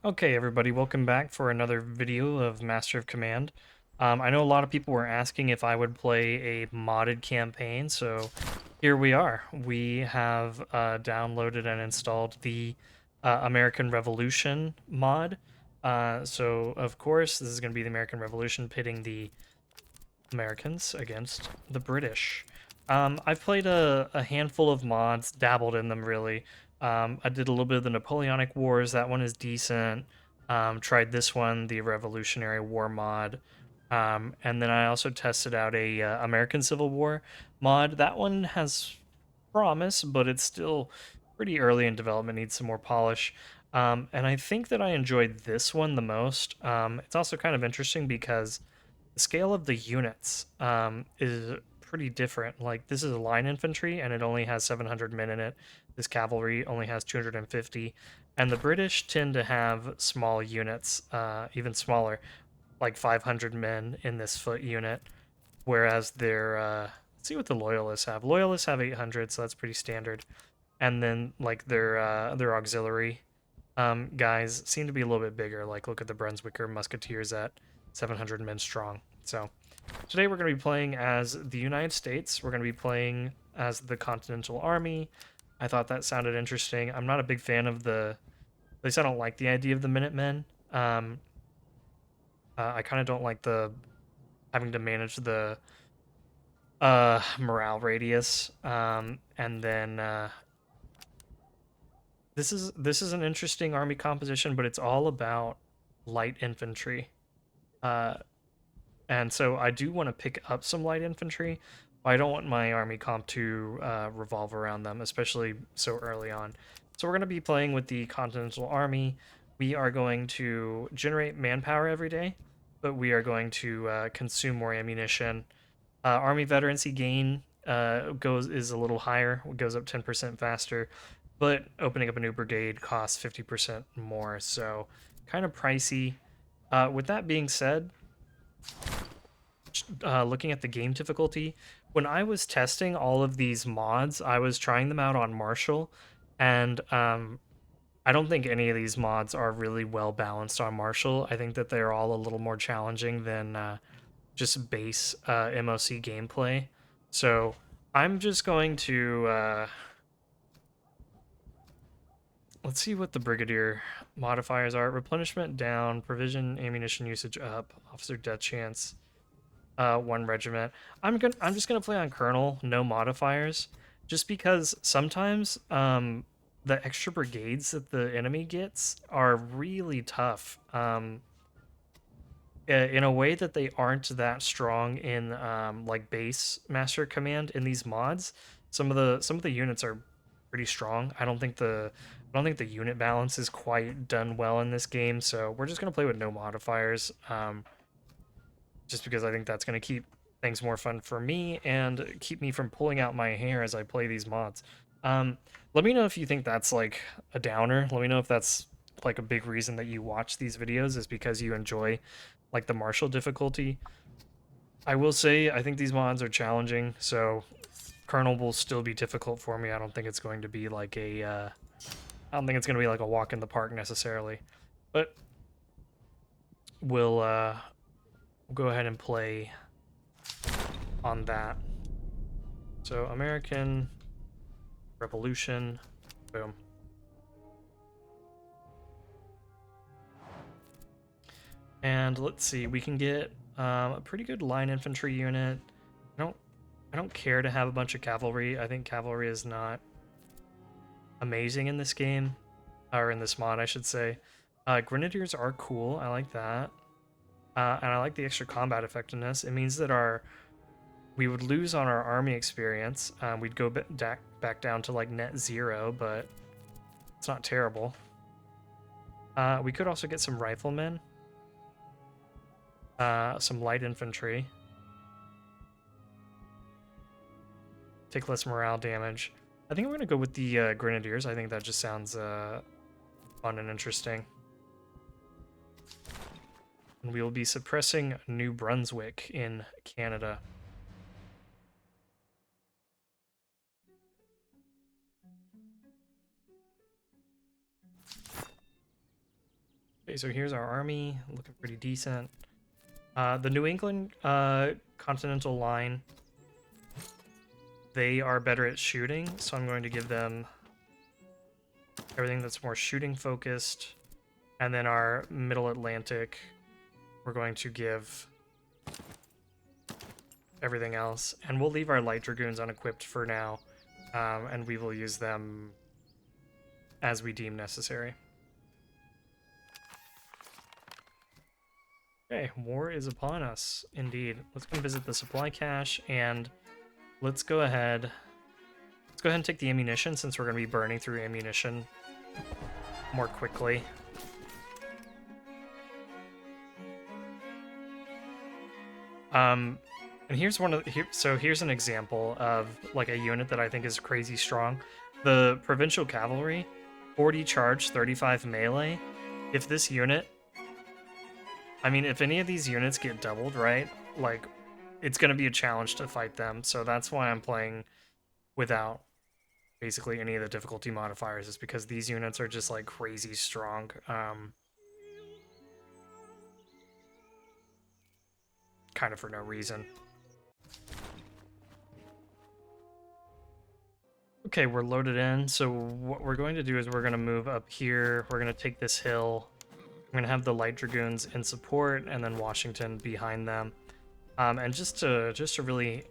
Okay, everybody, welcome back for another video of Master of Command. I know a lot of people were asking if I would play a modded campaign, so here we are. We have downloaded and installed the American Revolution mod. So, of course, this is going to be the American Revolution pitting the Americans against the British. I've played a handful of mods, dabbled in them really. I did a little bit of the Napoleonic Wars. That one is decent. Tried this one, the Revolutionary War mod. And then I also tested out a American Civil War mod. That one has promise, but it's still pretty early in development, needs some more polish. And I think that I enjoyed this one the most. It's also kind of interesting because the scale of the units is pretty different. Like, this is a line infantry and it only has 700 men in it. This cavalry only has 250. And the British tend to have small units, even smaller, like 500 men in this foot unit. Whereas their, let's see what the Loyalists have. Loyalists have 800, so that's pretty standard. And then, like, their auxiliary guys seem to be a little bit bigger. Like, look at the Brunswicker Musketeers at 700 men strong. So today we're going to be playing as the United States. We're going to be playing as the Continental Army. I thought that sounded interesting. I'm not a big fan of at least I don't like the idea of the Minutemen. I kind of don't like the having to manage the morale radius. And then this is an interesting army composition, but it's all about light infantry. Uh, And so I do want to pick up some light infantry, but I don't want my army comp to revolve around them, especially so early on. So we're going to be playing with the Continental Army. We are going to generate manpower every day, but we are going to consume more ammunition. Army veterancy gain is a little higher, it goes up 10% faster, but opening up a new brigade costs 50% more, so kind of pricey. With that being said, looking at the game difficulty, when I was testing all of these mods, I was trying them out on Marshall, and I don't think any of these mods are really well balanced on Marshall. I think that they're all a little more challenging than just base MOC gameplay. So I'm just going to let's see what the Brigadier modifiers are. Replenishment down, provision ammunition usage up, officer death chance one regiment. I'm just gonna play on Colonel, no modifiers, just because sometimes the extra brigades that the enemy gets are really tough. In a way that they aren't that strong in like base Master Command in these mods. Some of the units are pretty strong. I don't think the unit balance is quite done well in this game, so we're just gonna play with no modifiers. Just because I think that's going to keep things more fun for me and keep me from pulling out my hair as I play these mods. Um, Let me know if you think that's like a downer. Let me know if that's like a big reason that you watch these videos is because you enjoy like the martial difficulty. I will say I think these mods are challenging, so Colonel will still be difficult for me. I don't think it's going to be like I don't think it's going to be like a walk in the park necessarily, but we'll go ahead and play on that. So American Revolution, boom. And let's see, we can get a pretty good line infantry unit. I don't, I don't care to have a bunch of cavalry. I think cavalry is not amazing in this game, or in this mod, I should say. Grenadiers are cool. I like that, and I like the extra combat effectiveness. It means that we would lose on our army experience. We'd go back down to like net 0, but it's not terrible. We could also get some riflemen, some light infantry, take less morale damage. I think I'm going to go with the grenadiers. I think that just sounds fun and interesting. And we will be suppressing New Brunswick in Canada. Okay, so here's our army, looking pretty decent. The New England Continental line, they are better at shooting, so I'm going to give them everything that's more shooting focused. And then our Middle Atlantic, we're going to give everything else. And we'll leave our Light Dragoons unequipped for now, and we will use them as we deem necessary. Okay, war is upon us, indeed. Let's go visit the supply cache, and let's go ahead and take the ammunition, since we're going to be burning through ammunition more quickly. And here's here's an example of like a unit that I think is crazy strong. The Provincial Cavalry, 40 charge, 35 melee. If this unit, I mean, if any of these units get doubled, right, like, it's going to be a challenge to fight them. So that's why I'm playing without basically any of the difficulty modifiers, is because these units are just like crazy strong. Kind of for no reason. Okay, we're loaded in. So what we're going to do is we're going to move up here. We're going to take this hill. I'm going to have the Light Dragoons in support, and then Washington behind them. And just to really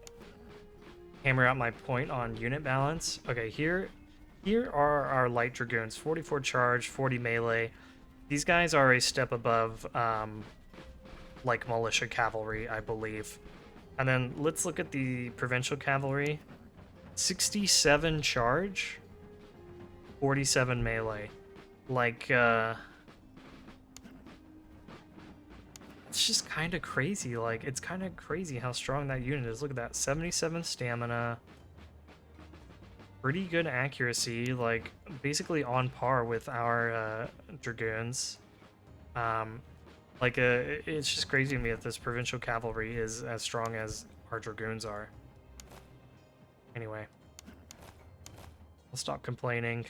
hammer out my point on unit balance. Okay, here are our Light Dragoons, 44 charge, 40 melee. These guys are a step above like militia cavalry, I believe. And then let's look at the Provincial Cavalry. 67 charge, 47 melee. Like, it's just kind of crazy. Like, it's kind of crazy how strong that unit is. Look at that, 77 stamina. Pretty good accuracy, like, basically on par with our Dragoons. It's just crazy to me that this Provincial Cavalry is as strong as our Dragoons are. Anyway, I'll stop complaining,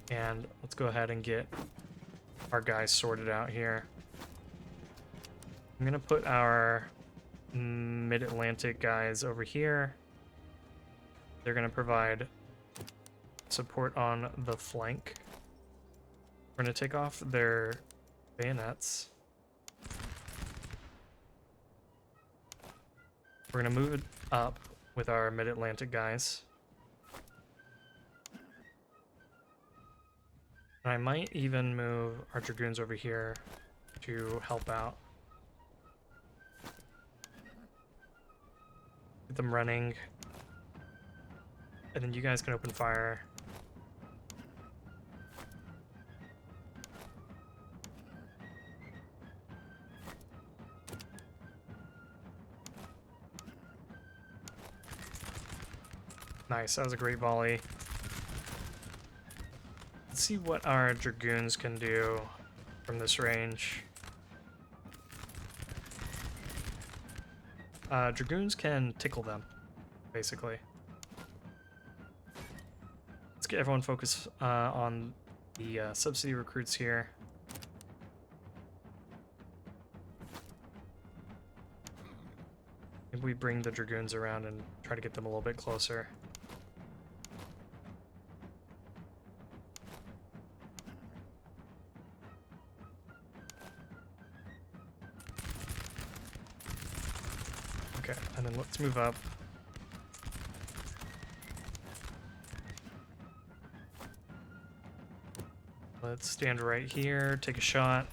and let's go ahead and get our guys sorted out here. I'm gonna put our Mid-Atlantic guys over here. They're gonna provide support on the flank. We're gonna take off their bayonets. We're gonna move it up with our Mid-Atlantic guys. And I might even move our Dragoons over here to help out. Get them running. And then you guys can open fire. Nice, that was a great volley. Let's see what our Dragoons can do from this range. Dragoons can tickle them, basically. Let's get everyone focused on the subsidy recruits here. Maybe we bring the Dragoons around and try to get them a little bit closer. Okay, and then let's move up. Let's stand right here, take a shot.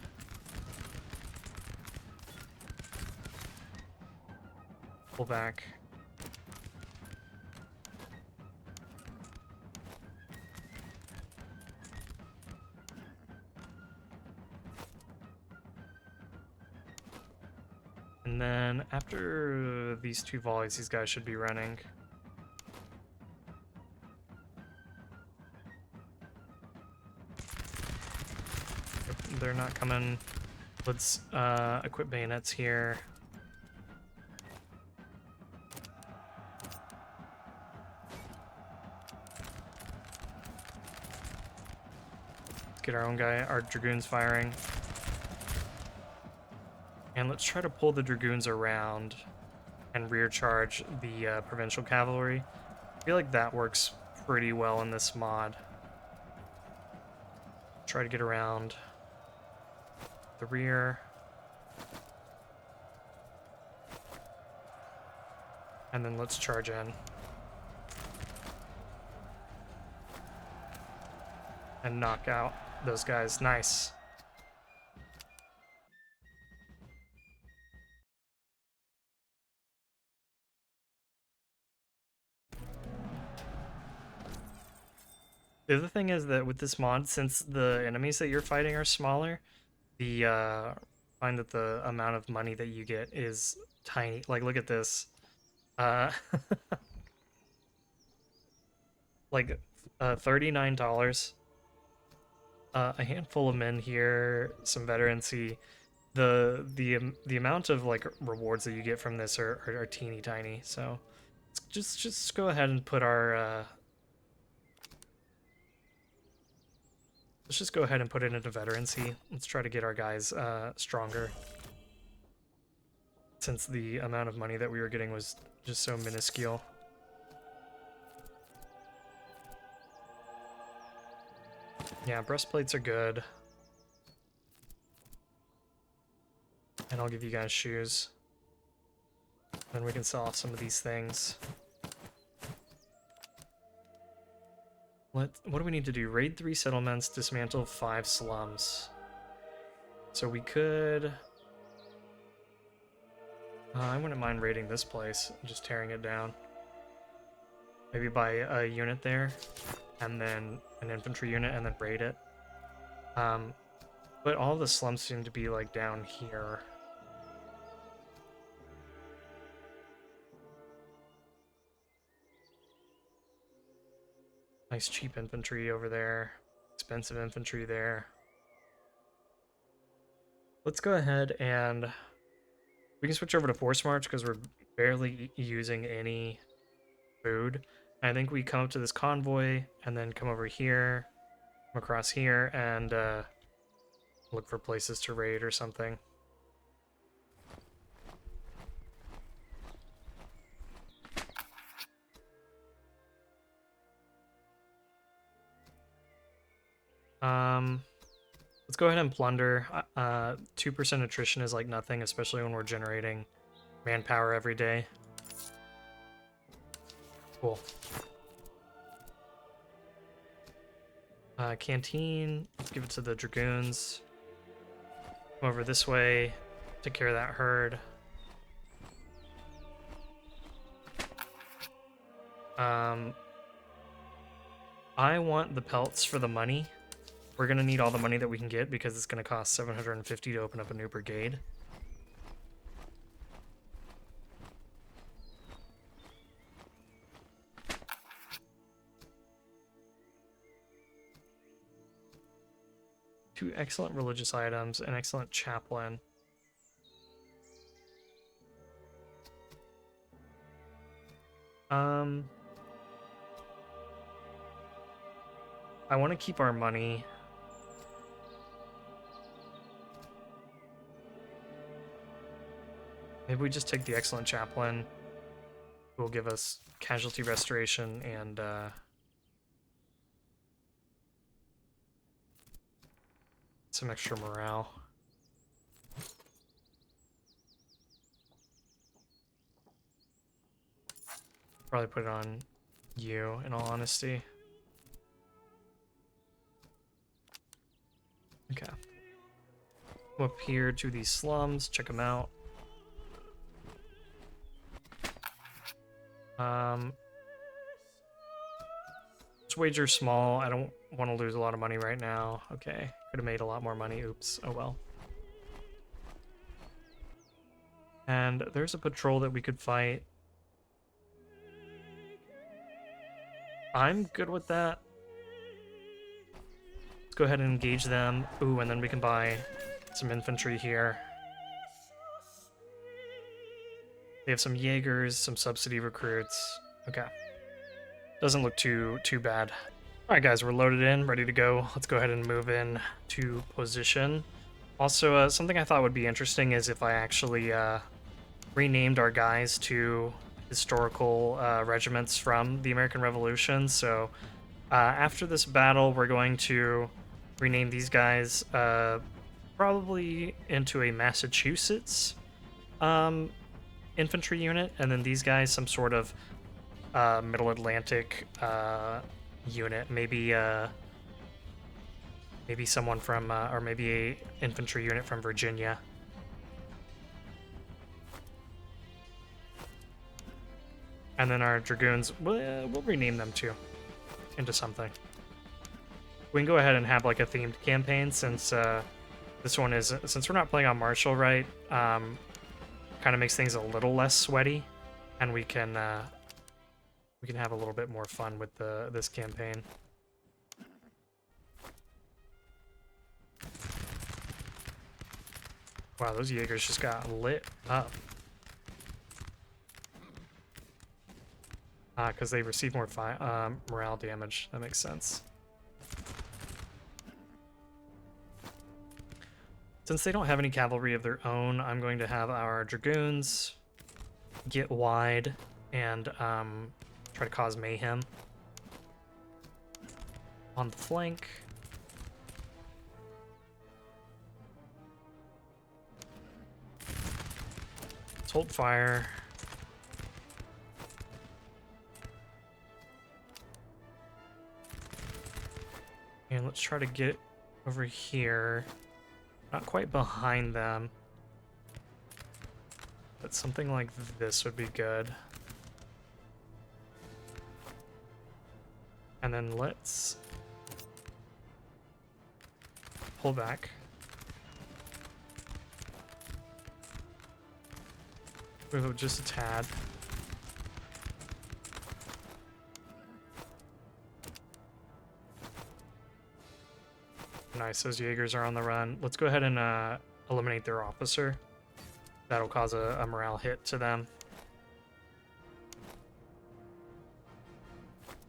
Pull back. And then after these two volleys, these guys should be running. If they're not coming. Let's equip bayonets here. get our own guy, our dragoons firing. And let's try to pull the dragoons around and rear charge the provincial cavalry. I feel like that works pretty well in this mod. Try to get around the rear. And then let's charge in. And knock out those guys. Nice. The other thing is that with this mod, since the enemies that you're fighting are smaller, find that the amount of money that you get is tiny. Like, look at this. Uh, like, $39. A handful of men here, some veterancy. The amount of like rewards that you get from this are teeny tiny. So just go ahead and put our let's just go ahead and put it into veterancy. Let's try to get our guys stronger, since the amount of money that we were getting was just so minuscule. Yeah, breastplates are good. And I'll give you guys shoes. Then we can sell off some of these things. What do we need to do? Raid 3 settlements, dismantle 5 slums. So we could... I wouldn't mind raiding this place, just tearing it down. Maybe buy a unit there, and then an infantry unit, and then raid it. But all the slums seem to be like down here. Nice cheap infantry over there. Expensive infantry there. Let's go ahead and we can switch over to force march because we're barely using any food. I think we come up to this convoy and then come over here, come across here, and look for places to raid or something. Let's go ahead and plunder. 2% attrition is like nothing, especially when we're generating manpower every day. Cool. Canteen, let's give it to the dragoons. Come over this way, take care of that herd. I want the pelts for the money. We're gonna need all the money that we can get because it's gonna cost 750 to open up a new brigade. Two excellent religious items, an excellent chaplain. I want to keep our money. Maybe we just take the excellent chaplain, who will give us casualty restoration and some extra morale. Probably put it on you, in all honesty. Okay. Go up here to these slums, check them out. Let's wager small. I don't want to lose a lot of money right now. Okay, could have made a lot more money. Oops, oh well. And there's a patrol that we could fight. I'm good with that. Let's go ahead and engage them. Ooh, and then we can buy some infantry here. They have some Jaegers, some subsidy recruits. Okay. Doesn't look too bad. Alright guys, we're loaded in, ready to go. Let's go ahead and move in to position. Also, something I thought would be interesting is if I actually renamed our guys to historical regiments from the American Revolution. So after this battle, we're going to rename these guys probably into a Massachusetts infantry unit, and then these guys some sort of Middle Atlantic unit, maybe someone from or maybe a infantry unit from Virginia. And then our dragoons, we'll rename them too into something. We can go ahead and have like a themed campaign since this one is, since we're not playing on martial right, kind of makes things a little less sweaty, and we can have a little bit more fun with this campaign. Wow, those Jaegers just got lit up. Because they receive more morale damage. That makes sense. Since they don't have any cavalry of their own, I'm going to have our dragoons get wide and try to cause mayhem on the flank. Let's hold fire. And let's try to get over here. Not quite behind them. But something like this would be good. And then let's pull back. Move up just a tad. Nice, those Jaegers are on the run. Let's go ahead and eliminate their officer. That'll cause a morale hit to them.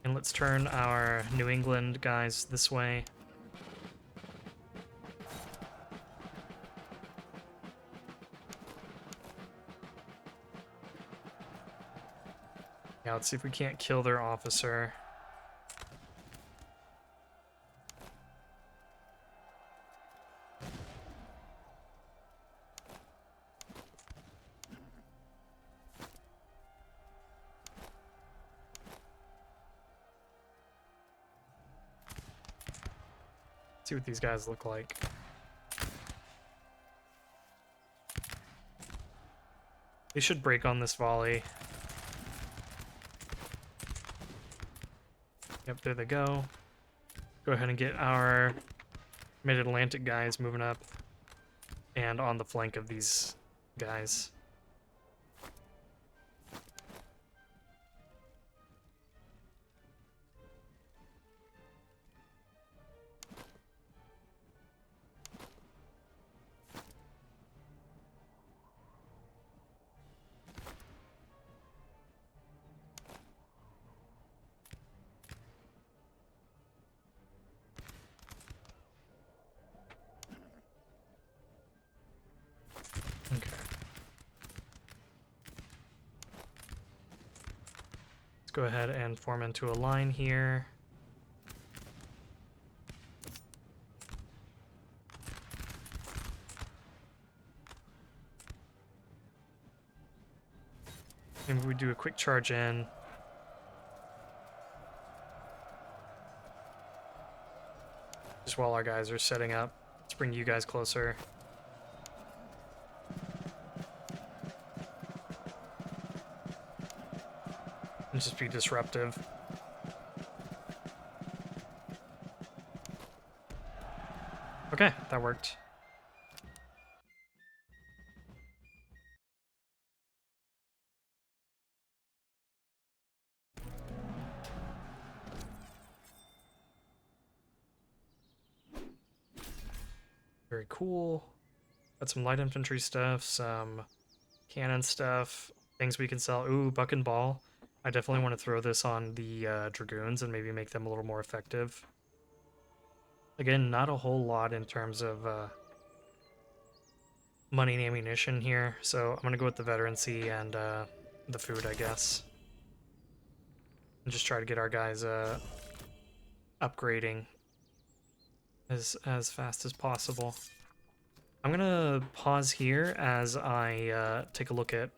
And let's turn our New England guys this way. Yeah, let's see if we can't kill their officer. See what these guys look like. They should break on this volley. Yep, there they go. Go ahead and get our mid-Atlantic guys moving up and on the flank of these guys. Okay. Let's go ahead and form into a line here. Maybe we do a quick charge in. Just while our guys are setting up. Let's bring you guys closer. And just be disruptive. Okay, that worked. Very cool. Got some light infantry stuff, some cannon stuff, things we can sell. Ooh, buck and ball. I definitely want to throw this on the Dragoons and maybe make them a little more effective. Again, not a whole lot in terms of money and ammunition here, so I'm going to go with the veterancy and the food, I guess. And just try to get our guys upgrading as fast as possible. I'm gonna pause here as I take a look at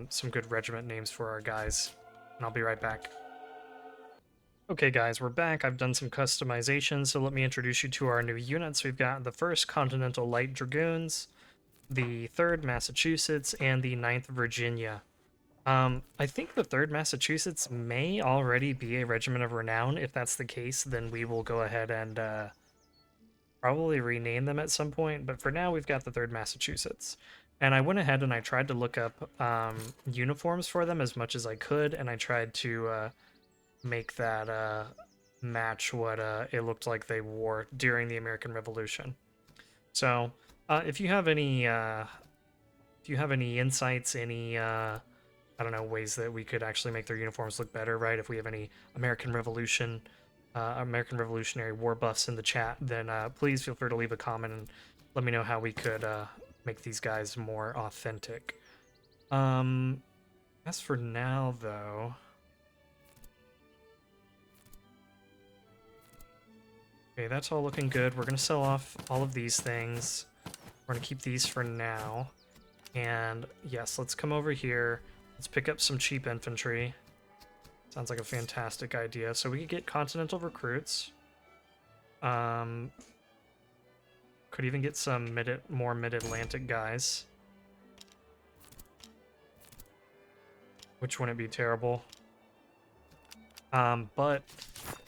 some good regiment names for our guys, and I'll be right back. Okay guys, we're back. I've done some customization, so let me introduce you to our new units. We've got the 1st Continental Light Dragoons, the 3rd Massachusetts, and the 9th Virginia. I think the 3rd Massachusetts may already be a regiment of renown. If that's the case, then we will go ahead and probably rename them at some point, but for now we've got the 3rd Massachusetts. And I went ahead and I tried to look up uniforms for them as much as I could, and I tried to make that match what it looked like they wore during the American Revolution. So if you have any insights, any I don't know, ways that we could actually make their uniforms look better, right? If we have any American Revolutionary War buffs in the chat, then please feel free to leave a comment and let me know how we could make these guys more authentic. As for now, though... Okay, that's all looking good. We're going to sell off all of these things. We're going to keep these for now. And yes, let's come over here. Let's pick up some cheap infantry. Sounds like a fantastic idea. So we could get Continental recruits. Could even get some more mid-Atlantic guys. Which wouldn't be terrible. But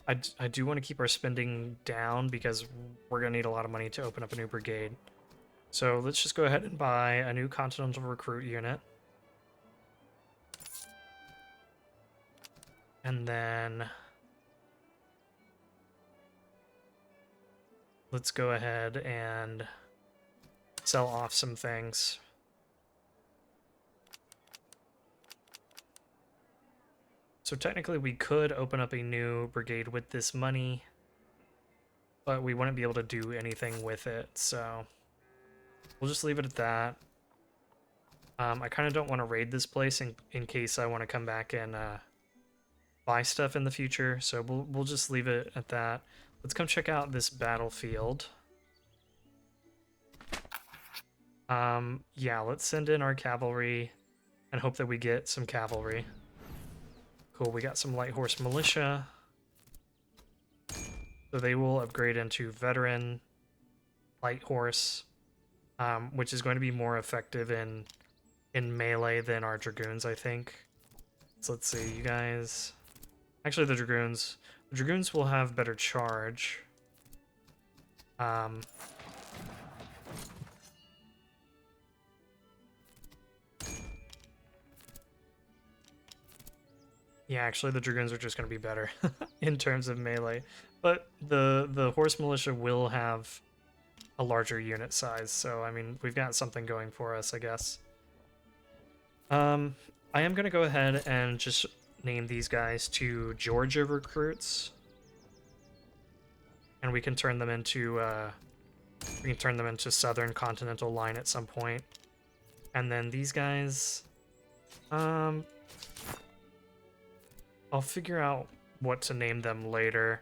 I do want to keep our spending down because we're going to need a lot of money to open up a new brigade. So let's just go ahead and buy a new Continental recruit unit. And then let's go ahead and sell off some things. So technically we could open up a new brigade with this money, but we wouldn't be able to do anything with it, so we'll just leave it at that. I kind of don't want to raid this place in case I want to come back and buy stuff in the future, so we'll just leave it at that. Let's come check out this battlefield. Yeah, let's send in our cavalry and hope that we get some cavalry. Cool, we got some light horse militia. So they will upgrade into veteran light horse, which is going to be more effective in melee than our dragoons, I think. So let's see, you guys... Actually, the dragoons will have better charge. Yeah, actually, the dragoons are just going to be better in terms of melee. But the horse militia will have a larger unit size, so, I mean, we've got something going for us, I guess. I am going to go ahead and just name these guys to Georgia recruits. And we can turn them into, Southern Continental Line at some point. And then these guys... I'll figure out what to name them later.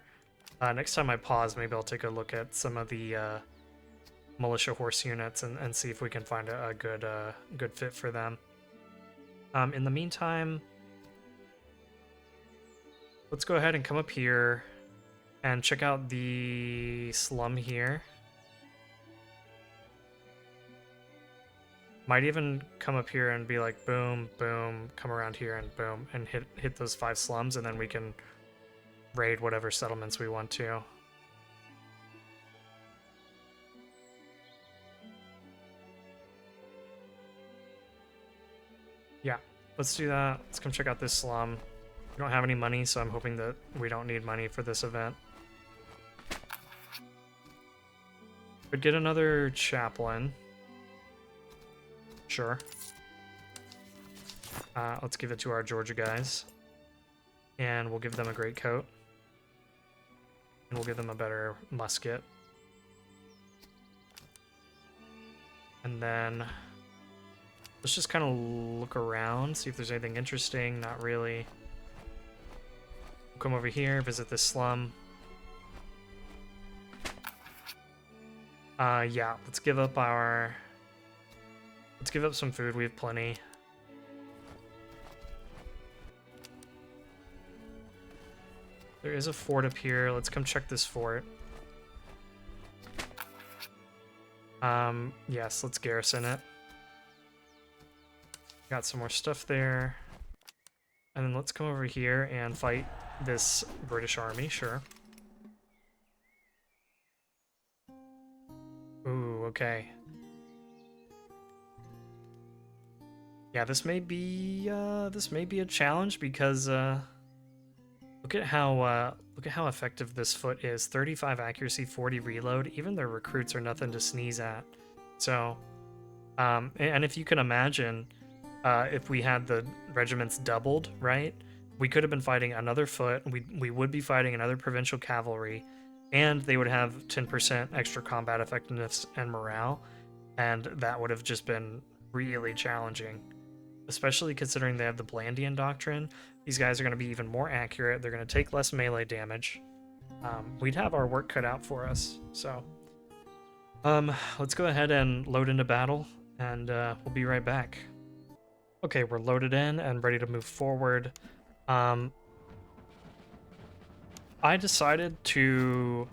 Next time I pause, maybe I'll take a look at some of the militia horse units and see if we can find a good fit for them. In the meantime, let's go ahead and come up here and check out the slum here. Might even come up here and be like, boom, boom, come around here and boom, and hit those 5 slums, and then we can raid whatever settlements we want to. Yeah, let's do that. Let's come check out this slum. We don't have any money, so I'm hoping that we don't need money for this event. Could get another chaplain. Sure. Let's give it to our Georgia guys. and we'll give them a great coat. And we'll give them a better musket. And then let's just kind of look around, see if there's anything interesting. Not really. We'll come over here, visit this slum. Yeah, let's give up some food. We have plenty. There is a fort up here. Let's come check this fort. Yes, let's garrison it. Got some more stuff there. And then let's come over here and fight this British army, sure. Ooh, okay. Yeah, this may be a challenge because look at how effective this foot is. 35 accuracy, 40 reload. Even their recruits are nothing to sneeze at. So, and if you can imagine, if we had the regiments doubled, right? We could have been fighting another foot. We would be fighting another provincial cavalry, and they would have 10% extra combat effectiveness and morale, and that would have just been really challenging. Especially considering they have the Blandian doctrine. These guys are going to be even more accurate. They're going to take less melee damage. We'd have our work cut out for us. So, let's go ahead and load into battle, and we'll be right back. Okay, we're loaded in and ready to move forward. I decided to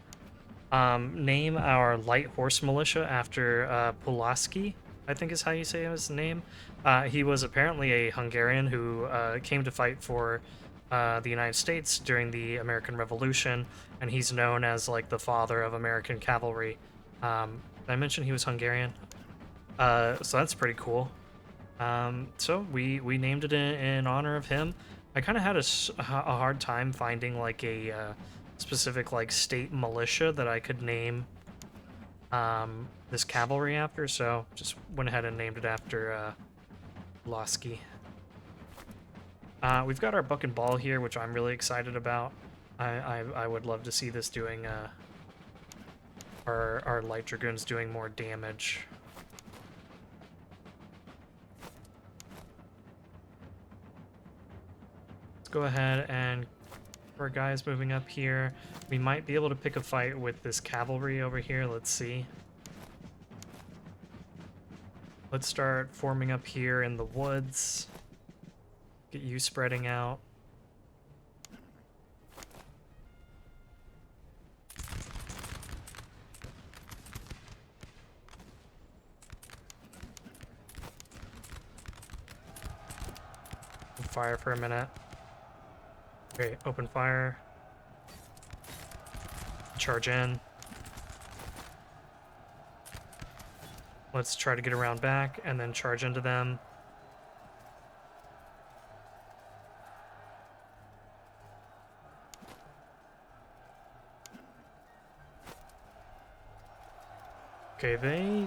name our light horse militia after Pulaski, I think is how you say his name. He was apparently a Hungarian who came to fight for the United States during the American Revolution, and he's known as like the father of American cavalry. Did I mention he was Hungarian? So that's pretty cool. So we named it in honor of him. I kind of had a hard time finding like a specific like state militia that I could name this cavalry after, so just went ahead and named it after Losky. We've got our buck and ball here, which I'm really excited about. I would love to see this doing our light dragoons doing more damage. Let's go ahead and our guys moving up here. We might be able to pick a fight with this cavalry over here. Let's see. Let's start forming up here in the woods. Get you spreading out. Fire for a minute. Okay, open fire. Charge in. Let's try to get around back and then charge into them. Okay, they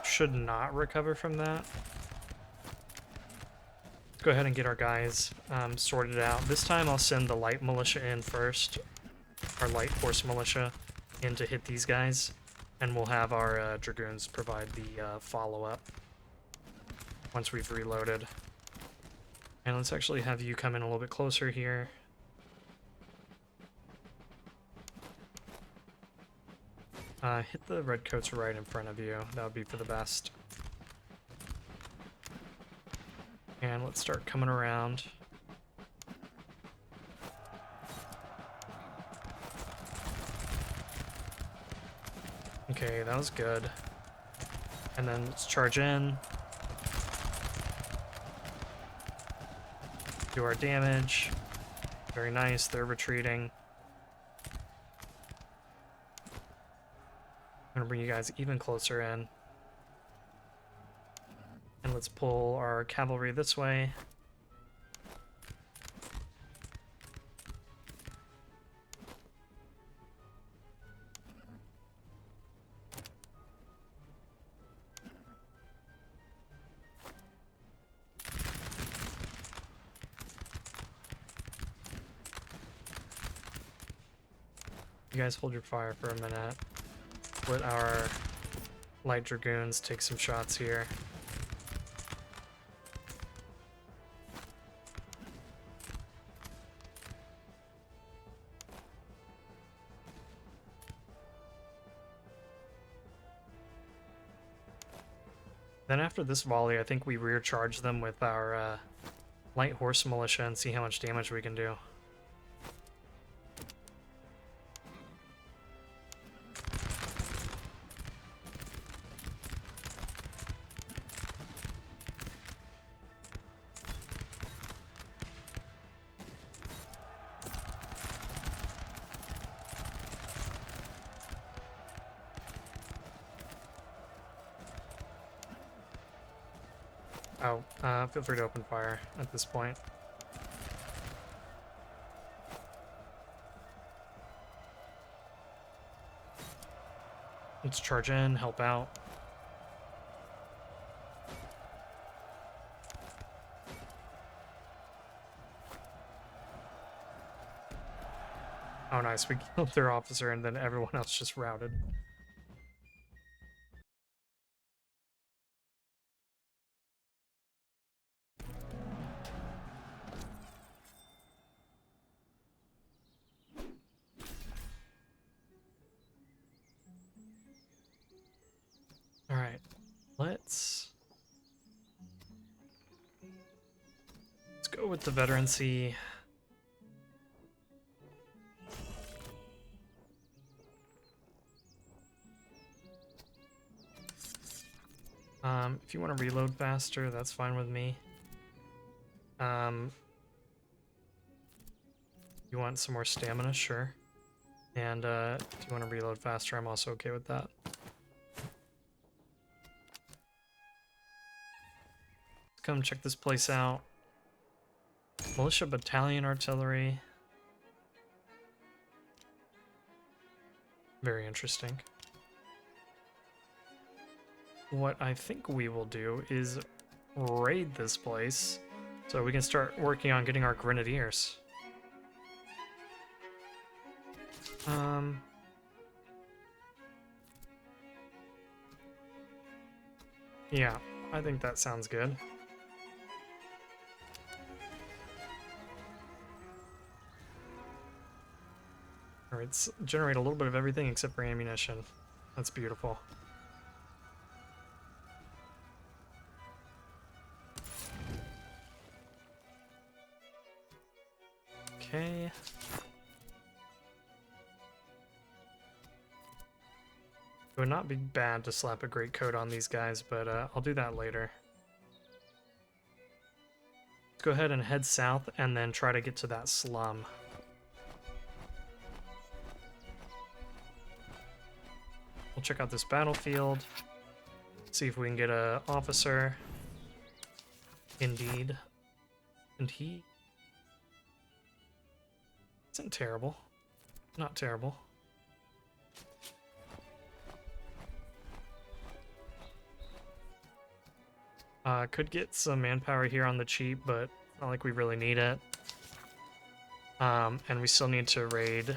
should not recover from that. Let's go ahead and get our guys sorted out. This time I'll send the light militia in first. Our light horse militia in to hit these guys. And we'll have our dragoons provide the follow-up once we've reloaded. And let's actually have you come in a little bit closer here. Hit the redcoats right in front of you. That would be for the best. And let's start coming around. Okay, that was good. And then let's charge in. Do our damage. Very nice, they're retreating. I'm gonna bring you guys even closer in. And let's pull our cavalry this way. You guys hold your fire for a minute. Let our light dragoons take some shots here. Then after this volley, I think we rear charge them with our light horse militia and see how much damage we can do. Oh, feel free to open fire at this point. Let's charge in, help out. Oh nice, we killed their officer and then everyone else just routed. Alright, let's go with the veterancy. If you want to reload faster, that's fine with me. You want some more stamina? Sure. And if you want to reload faster, I'm also okay with that. Come check this place out. Militia battalion artillery. Very interesting. What I think we will do is raid this place so we can start working on getting our grenadiers. Yeah, I think that sounds good. Alright, let's generate a little bit of everything except for ammunition. That's beautiful. Okay. It would not be bad to slap a great coat on these guys, but I'll do that later. Let's go ahead and head south and then try to get to that slum. We'll check out this battlefield, see if we can get an officer. Indeed. And he isn't terrible. Not terrible. Could get some manpower here on the cheap, but not like we really need it. And we still need to raid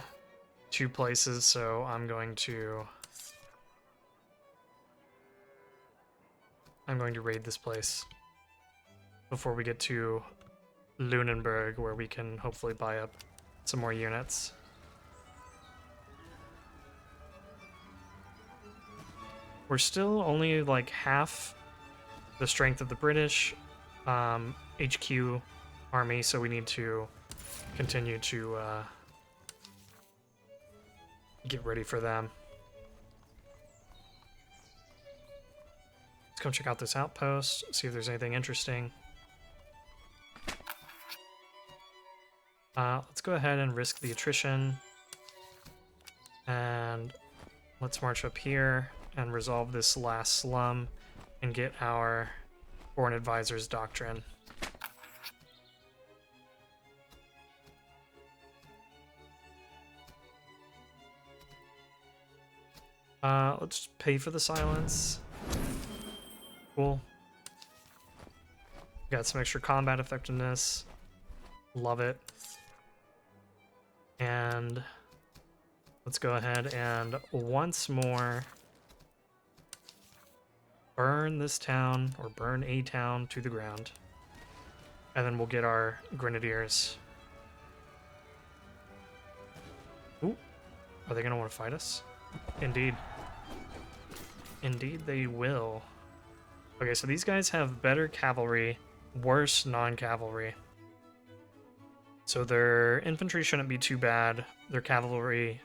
2 places, so I'm going to raid this place before we get to Lunenburg, where we can hopefully buy up some more units. We're still only like half the strength of the British HQ army, so we need to continue to get ready for them. Let's come check out this outpost, see if there's anything interesting. Let's go ahead and risk the attrition. And let's march up here and resolve this last slum and get our Foreign Advisors Doctrine. Let's pay for the silence. Cool. Got some extra combat effectiveness. Love it. And let's go ahead and once more burn this town, or burn a town to the ground. And then we'll get our grenadiers. Ooh, are they gonna want to fight us? Indeed. Indeed they will. Okay, so these guys have better cavalry, worse non-cavalry. So their infantry shouldn't be too bad. Their cavalry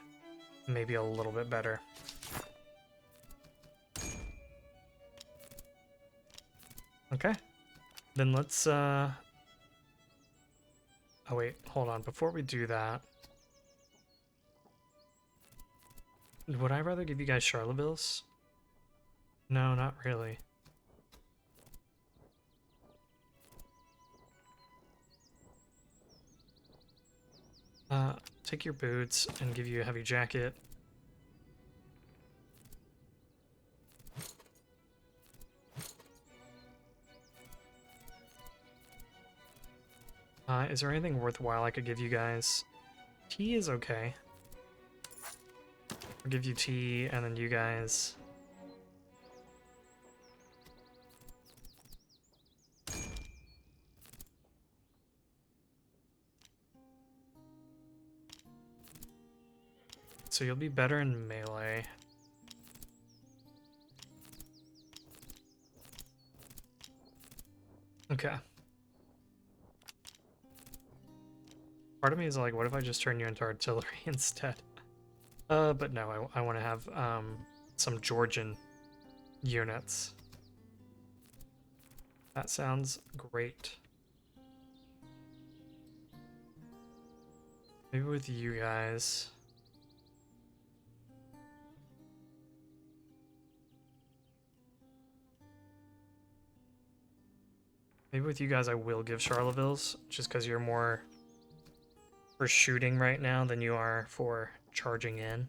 maybe a little bit better. Okay. Then let's oh wait, hold on. Before we do that, would I rather give you guys Charlevilles? No, not really. Take your boots and give you a heavy jacket. Is there anything worthwhile I could give you guys? Tea is okay. I'll give you tea, and then you guys... So you'll be better in melee. Okay. Part of me is like, what if I just turn you into artillery instead? But no, I want to have some Georgian units. That sounds great. Maybe with you guys. Maybe with you guys I will give Charlevilles, just because you're more for shooting right now than you are for charging in.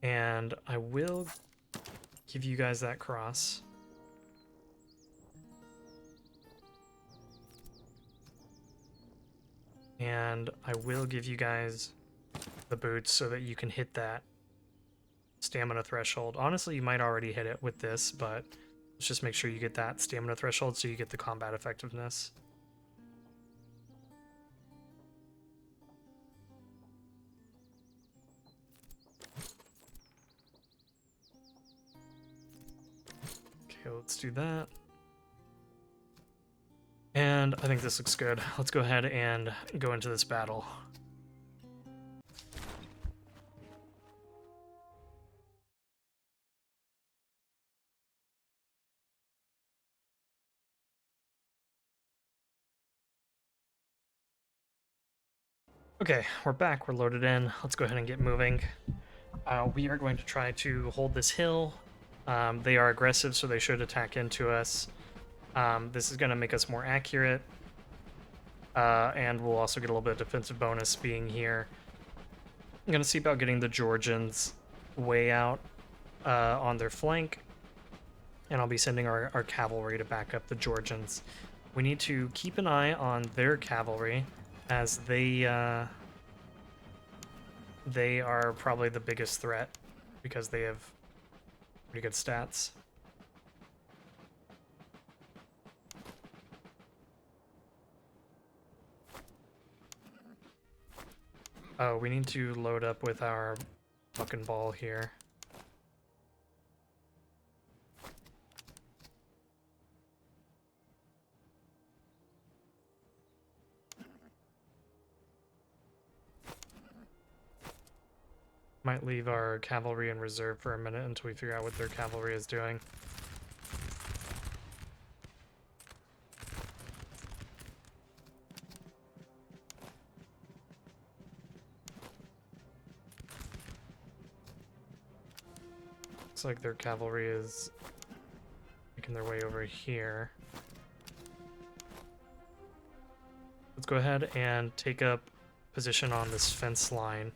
And I will give you guys that cross. And I will give you guys the boots so that you can hit that stamina threshold. Honestly, you might already hit it with this, but let's just make sure you get that stamina threshold so you get the combat effectiveness. Okay, let's do that. And I think this looks good. Let's go ahead and go into this battle. Okay, we're back, we're loaded in. Let's go ahead and get moving. We are going to try to hold this hill. They are aggressive, so they should attack into us. This is going to make us more accurate. And we'll also get a little bit of defensive bonus being here. I'm going to see about getting the Georgians way out on their flank. And I'll be sending our cavalry to back up the Georgians. We need to keep an eye on their cavalry, as they are probably the biggest threat because they have pretty good stats. Oh, we need to load up with our buck and ball here. Might leave our cavalry in reserve for a minute until we figure out what their cavalry is doing. Looks like their cavalry is making their way over here. Let's go ahead and take up position on this fence line.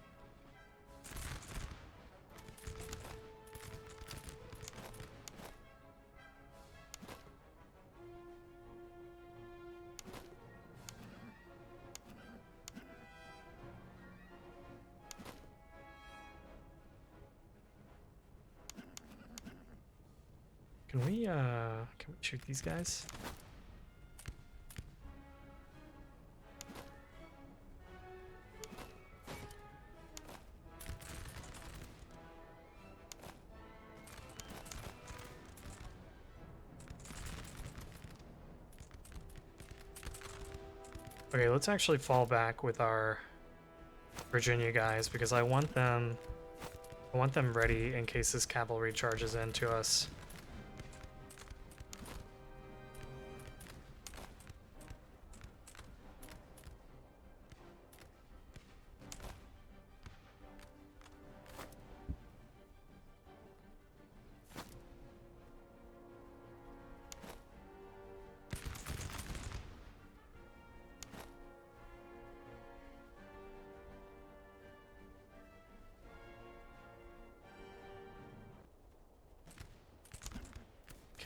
Can we shoot these guys? Okay, let's actually fall back with our Virginia guys because I want them ready in case this cavalry charges into us.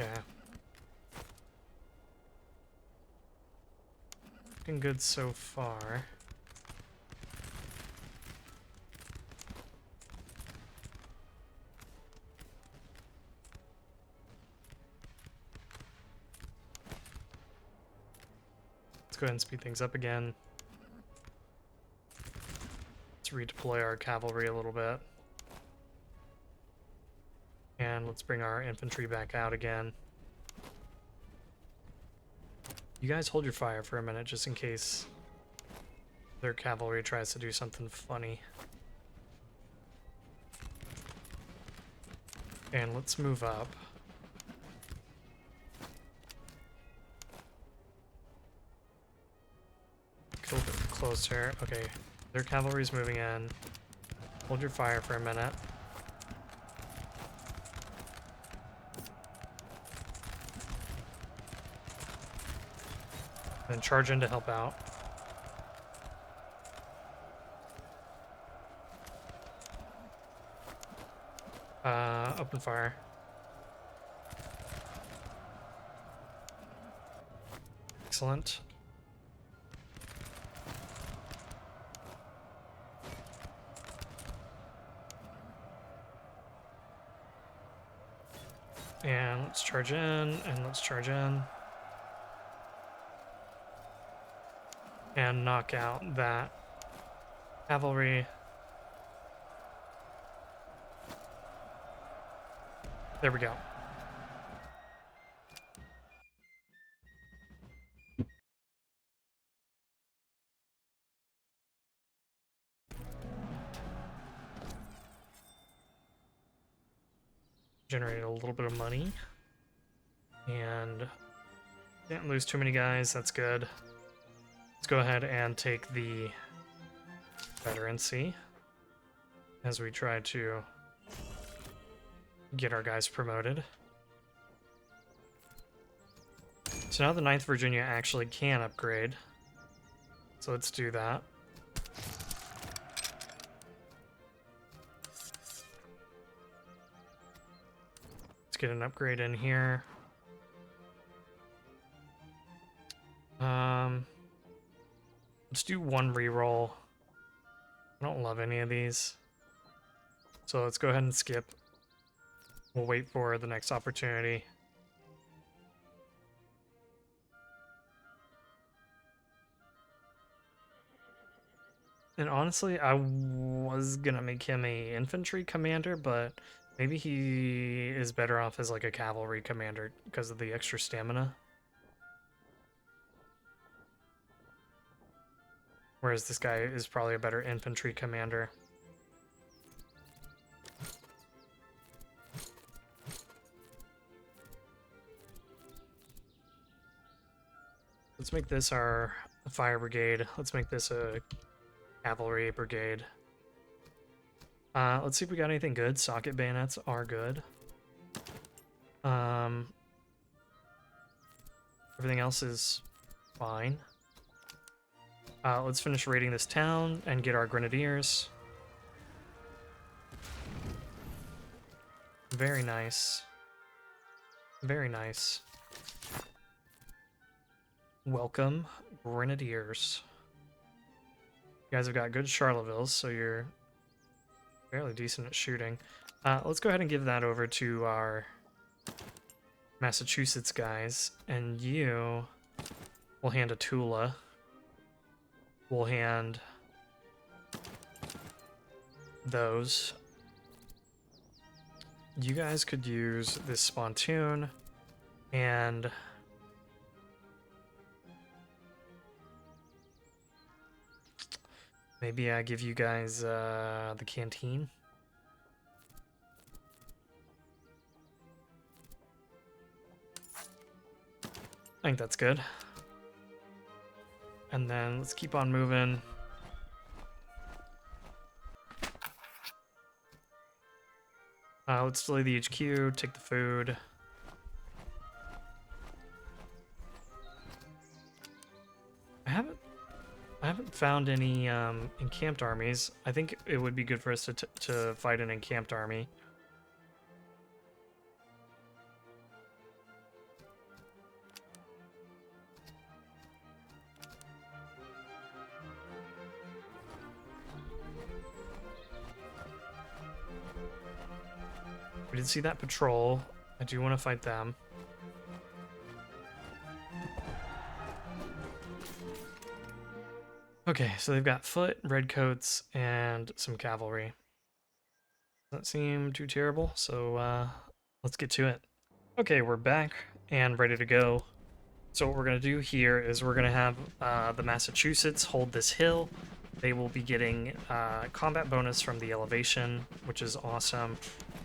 Okay. Looking good so far. Let's go ahead and speed things up again. Let's redeploy our cavalry a little bit. And let's bring our infantry back out again. You guys hold your fire for a minute just in case their cavalry tries to do something funny. And let's move up. Get a little bit closer. Okay, their cavalry's moving in. Hold your fire for a minute. Then charge in to help out. Open fire. Excellent. And let's charge in, and let's charge in. And knock out that cavalry. There we go. Generated a little bit of money. And didn't lose too many guys, that's good. Let's go ahead and take the veterancy as we try to get our guys promoted. So now the 9th Virginia actually can upgrade. So let's do that. Let's get an upgrade in here. Let's do one reroll. I don't love any of these. So let's go ahead and skip. We'll wait for the next opportunity. And honestly, I was gonna make him a infantry commander, but maybe he is better off as like a cavalry commander because of the extra stamina. Whereas this guy is probably a better infantry commander. Let's make this our fire brigade. Let's make this a cavalry brigade. Let's see if we got anything good. Socket bayonets are good. Everything else is fine. Let's finish raiding this town and get our grenadiers. Very nice. Very nice. Welcome, grenadiers. You guys have got good Charlevilles, so you're fairly decent at shooting. Let's go ahead and give that over to our Massachusetts guys, and you will hand a Tula. We'll hand those. You guys could use this spontoon, and maybe I give you guys the canteen. I think that's good. And then let's keep on moving. Let's delay the HQ, take the food. I haven't found any encamped armies. I think it would be good for us to fight an encamped army. We did see that patrol. I do want to fight them. Okay, so they've got foot, redcoats, and some cavalry. Doesn't seem too terrible, so let's get to it. Okay, we're back and ready to go. So what we're going to do here is we're going to have the Massachusetts hold this hill. They will be getting combat bonus from the elevation, which is awesome.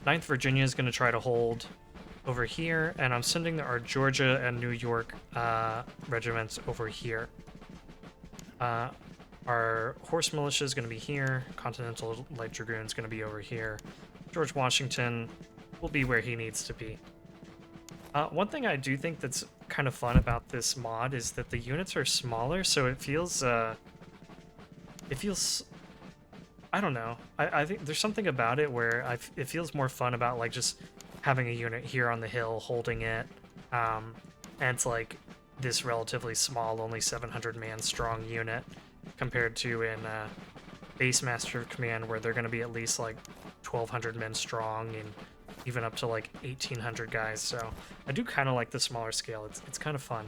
9th Virginia is going to try to hold over here, and I'm sending our Georgia and New York regiments over here. Our horse militia is going to be here. Continental Light Dragoon is going to be over here. George Washington will be where he needs to be. One thing I do think that's kind of fun about this mod is that the units are smaller, so it feels I don't know. I think there's something about it where it feels more fun about like just having a unit here on the hill holding it, and it's like this relatively small, only 700 man strong unit, compared to in base Master of Command where they're going to be at least like 1,200 men strong and even up to like 1,800 guys. So I do kind of like the smaller scale. It's kind of fun.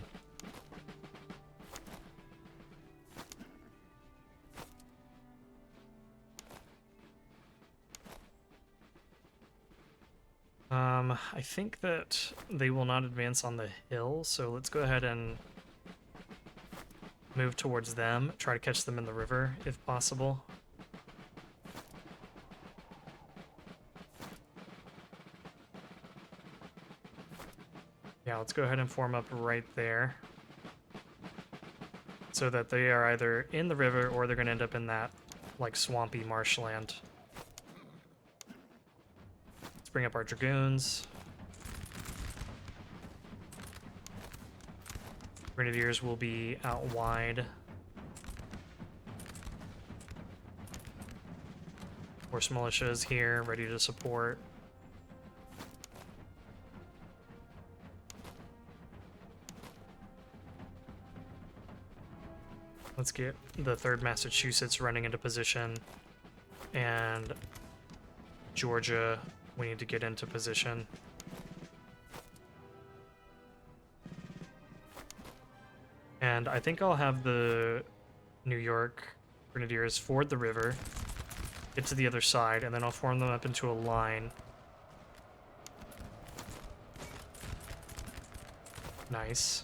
I think that they will not advance on the hill, so let's go ahead and move towards them, try to catch them in the river if possible. Yeah, let's go ahead and form up right there so that they are either in the river or they're going to end up in that like swampy marshland. Let's bring up our dragoons. Grenadiers will be out wide. Horse militia is here, ready to support. Let's get the 3rd Massachusetts running into position. And Georgia, we need to get into position. And I think I'll have the New York Grenadiers ford the river, get to the other side, and then I'll form them up into a line. Nice.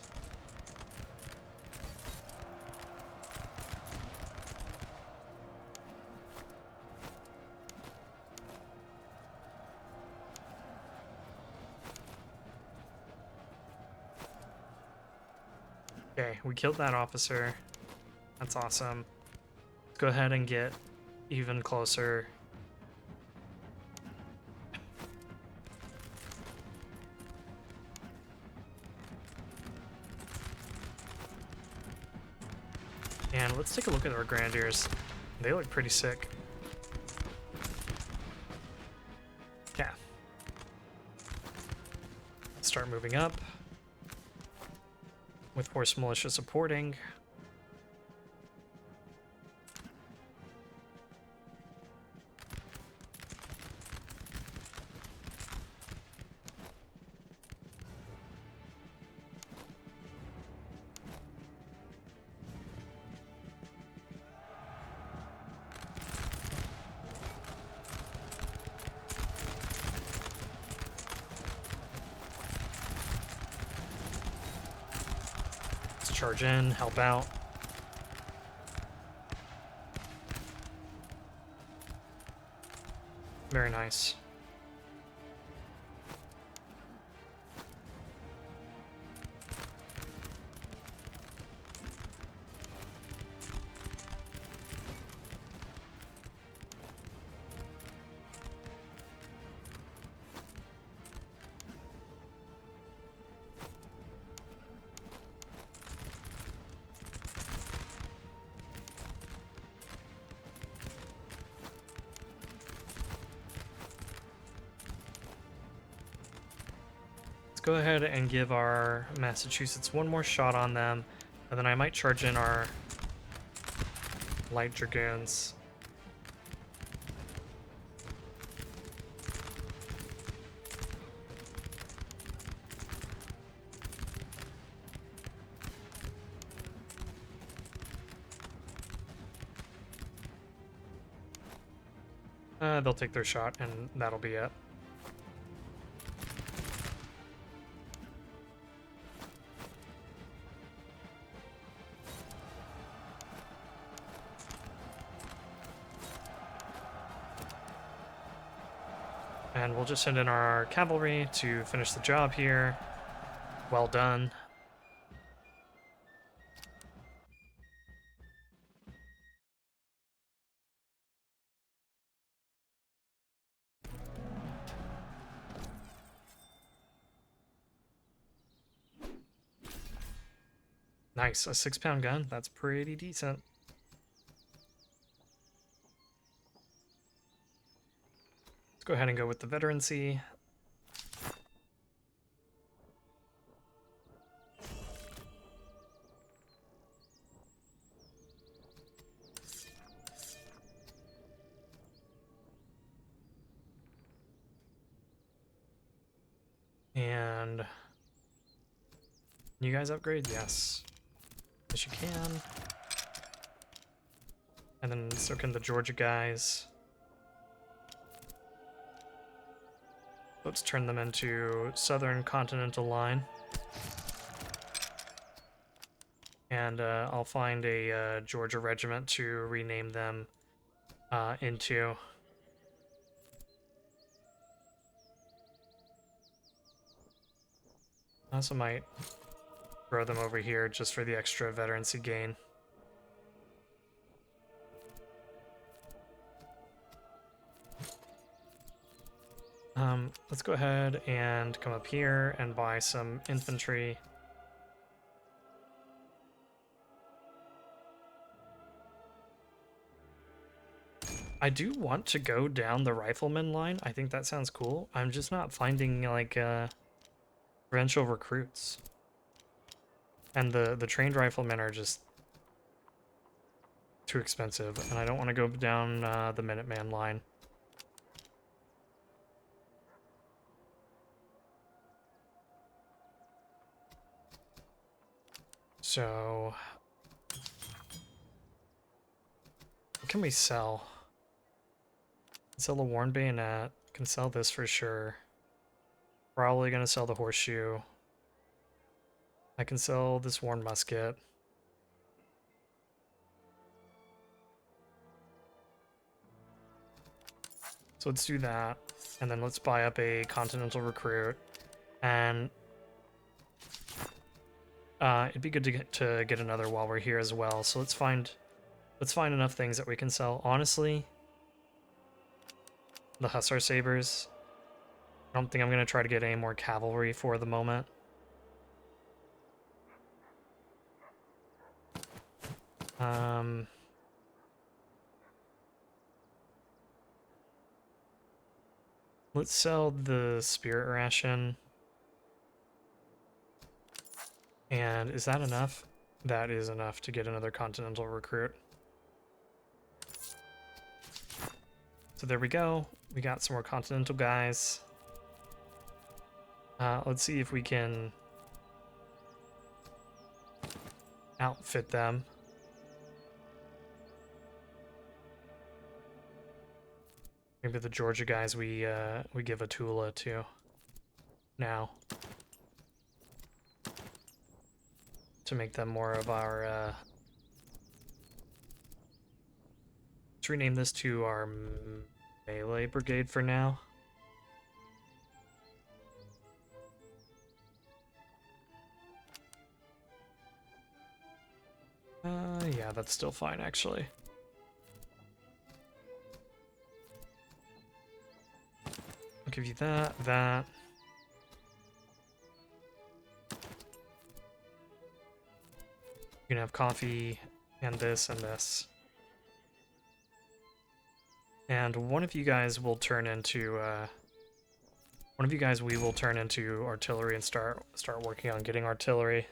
Okay, we killed that officer. That's awesome. Let's go ahead and get even closer. And let's take a look at our grenadiers. They look pretty sick. Yeah. Start moving up. With horse militia supporting. charge in, help out. Very nice. Go ahead and give our Massachusetts one more shot on them, and then I might charge in our light dragoons. They'll take their shot, and that'll be it. And we'll just send in our cavalry to finish the job here. Well done. Nice, a 6-pound gun. That's pretty decent. Let's go ahead and go with the veterancy. And you guys upgrade? Yes. Yes, you can. And then so can the Georgia guys. Let's turn them into Southern Continental Line. And I'll find a Georgia regiment to rename them into. I also might throw them over here just for the extra veterancy gain. Let's go ahead and come up here and buy some infantry. I do want to go down the rifleman line. I think that sounds cool. I'm just not finding like provincial recruits. And the trained riflemen are just too expensive, and I don't want to go down the Minuteman line. So, what can we sell? Sell the worn bayonet. Can sell this for sure. Probably gonna sell the horseshoe. I can sell this worn musket. So let's do that, and then let's buy up a Continental recruit, and it'd be good to get another while we're here as well. So let's find enough things that we can sell. Honestly, the Hussar Sabers, I don't think I'm gonna try to get any more cavalry for the moment. Let's sell the Spirit Ration. And is that enough? That is enough to get another Continental recruit. So there we go. We got some more Continental guys. Let's see if we can outfit them. Maybe the Georgia guys we give a Tula to now. to make them more of our, let's rename this to our melee brigade for now. Yeah, that's still fine, actually. I'll give you that, that. You can have coffee, and this, and this. And one of you guys will turn into, we will turn into artillery and start working on getting artillery.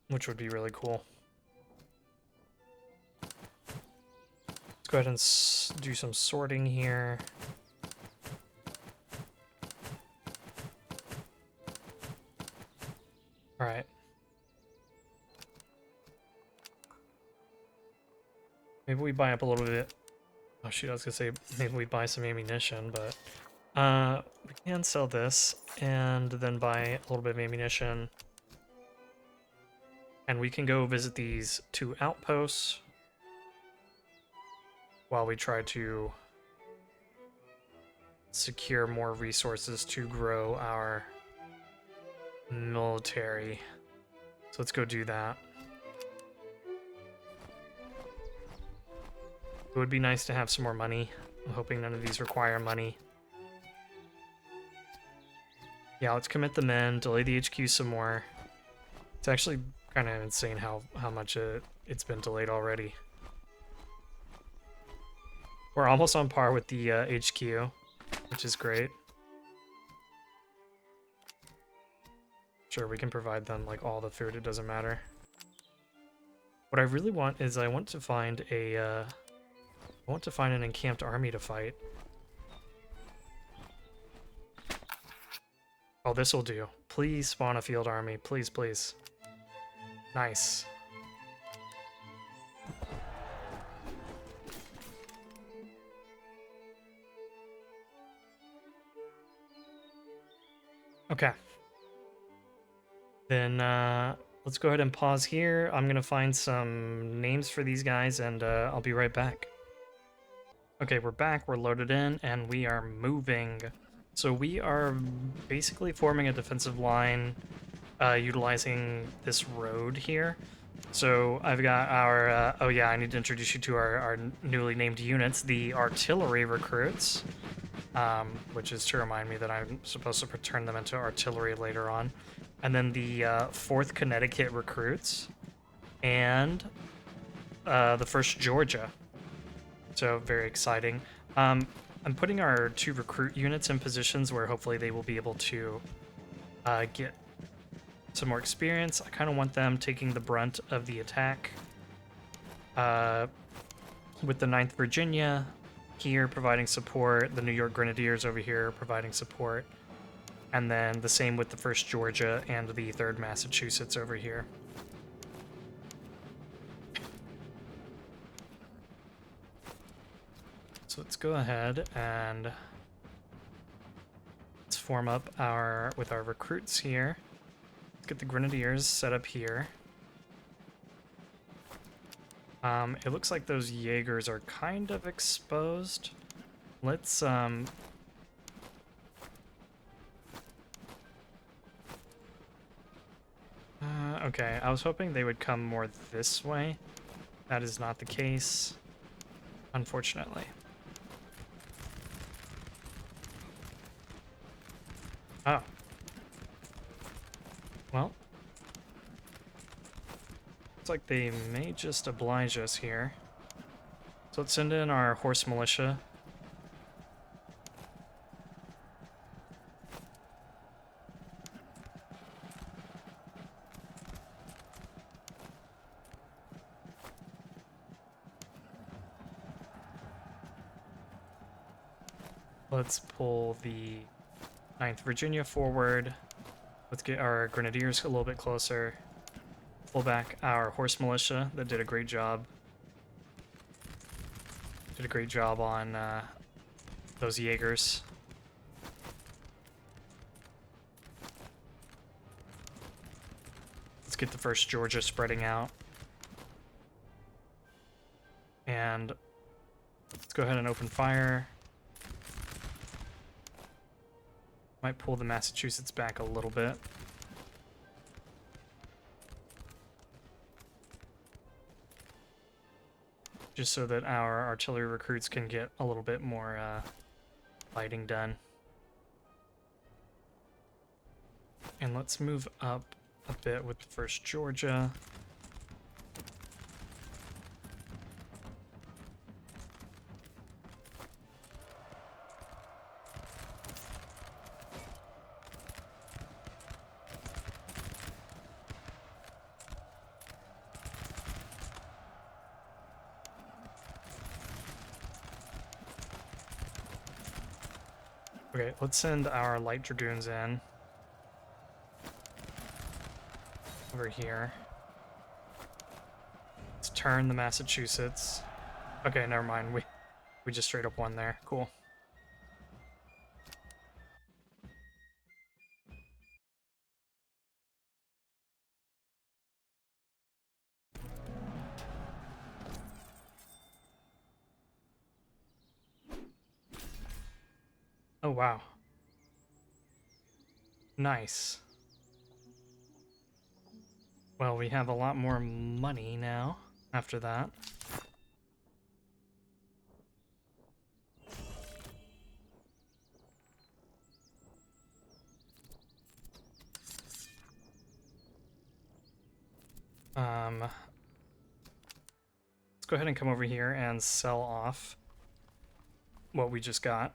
Which would be really cool. Let's go ahead and do some sorting here. Alright. Maybe we buy up a little bit. Oh shoot, I was gonna say maybe we buy some ammunition, but we can sell this and then buy a little bit of ammunition. And we can go visit these 2 outposts while we try to secure more resources to grow our military. So let's go do that. It would be nice to have some more money. I'm hoping none of these require money. Yeah, let's commit the men, delay the HQ some more. It's actually kind of insane how much it's been delayed already. We're almost on par with the HQ, which is great. Sure, we can provide them like all the food, it doesn't matter. What I really want is I want to find an encamped army to fight. Oh, this will do. Please spawn a field army, please, please. Nice. Okay. Then let's go ahead and pause here. I'm gonna find some names for these guys and I'll be right back. Okay, we're back, we're loaded in, and we are moving. So we are basically forming a defensive line utilizing this road here. So I've got our, oh yeah, I need to introduce you to our newly named units, the artillery recruits, which is to remind me that I'm supposed to turn them into artillery later on. And then the 4th Connecticut recruits, and the 1st Georgia. So very exciting. I'm putting our 2 recruit units in positions where hopefully they will be able to get some more experience. I kind of want them taking the brunt of the attack. With the 9th Virginia here providing support, the New York Grenadiers over here providing support, and then the same with the 1st Georgia and the 3rd Massachusetts over here. So let's go ahead and let's form up with our recruits here. Let's get the Grenadiers set up here. It looks like those Jaegers are kind of exposed. Let's okay, I was hoping they would come more this way. That is not the case, unfortunately. Oh. Well. Looks like they may just oblige us here. So let's send in our horse militia. Let's pull the 9th Virginia forward. Let's get our Grenadiers a little bit closer. Pull back our horse militia that did a great job. Did a great job on those Jaegers. get the first Georgia spreading out. And let's go ahead and open fire. Might pull the Massachusetts back a little bit. Just so that our artillery recruits can get a little bit more fighting done. And let's move up a bit with the first Georgia. Okay, let's send our light dragoons in. Over here. Let's turn the Massachusetts. Okay, never mind. We just straight up won there. Cool. Oh, wow. Nice. Well, we have a lot more money now after that. Let's go ahead and come over here and sell off what we just got.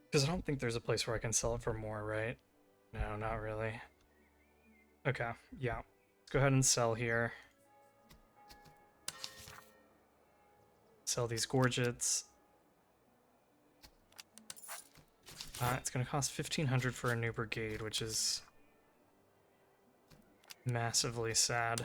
Because I don't think there's a place where I can sell it for more, right? No, not really. Okay, yeah. Let's go ahead and sell here. Sell these gorgets. It's going to cost 1,500 for a new brigade, which is massively sad.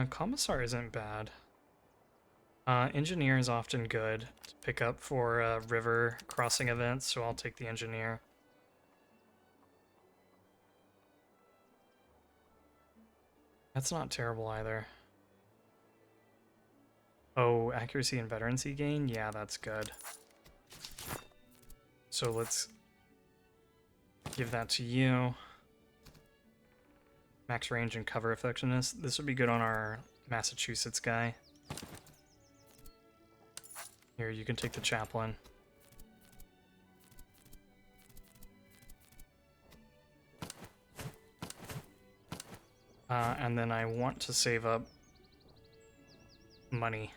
Commissar isn't bad. Engineer is often good to pick up for river crossing events, so I'll take the engineer. That's not terrible either. Oh, accuracy and veterancy gain? Yeah, that's good. So let's give that to you. Max range and cover effectiveness. This would be good on our Massachusetts guy. Here, you can take the chaplain. And then I want to save up money.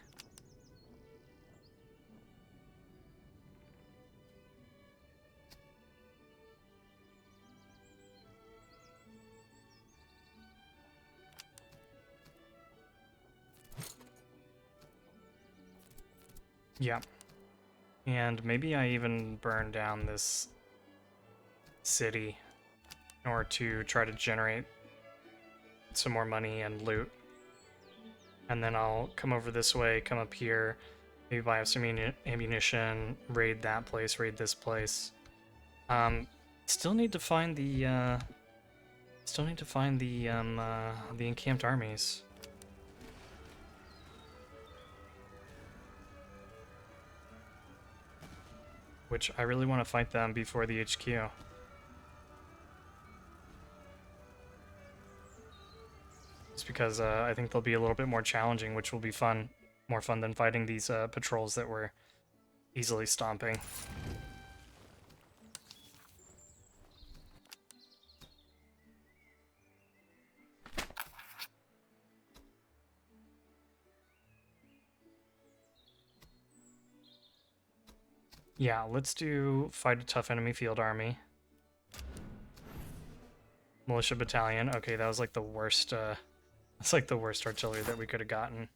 Yeah. And maybe I even burn down this city in order to try to generate some more money and loot. And then I'll come over this way, come up here, maybe buy up some ammunition, raid that place, raid this place. Still need to find the encamped armies. Which I really want to fight them before the HQ. Just because I think they'll be a little bit more challenging, which will be fun. More fun than fighting these patrols that we're easily stomping. Yeah, let's do fight a tough enemy field army. Militia battalion. Okay, that was like the worst, that's like the worst artillery that we could have gotten.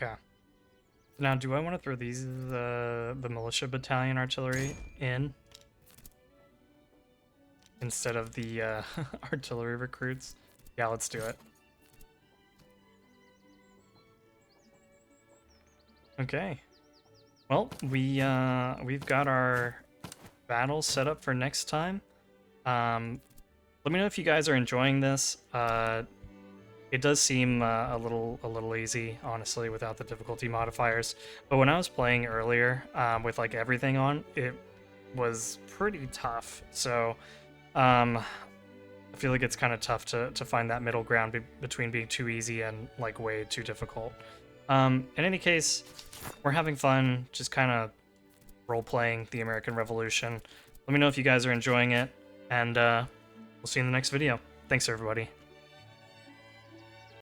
Okay. Now, do I want to throw these the militia battalion artillery in instead of the artillery recruits? Yeah, let's do it. Okay. Well, we've got our battle set up for next time. Let me know if you guys are enjoying this. It does seem a little easy, honestly, without the difficulty modifiers. But when I was playing earlier, with like everything on, it was pretty tough. So, I feel like it's kind of tough to find that middle ground between being too easy and like way too difficult. In any case, we're having fun, just kind of role-playing the American Revolution. Let me know if you guys are enjoying it, and we'll see you in the next video. Thanks, everybody.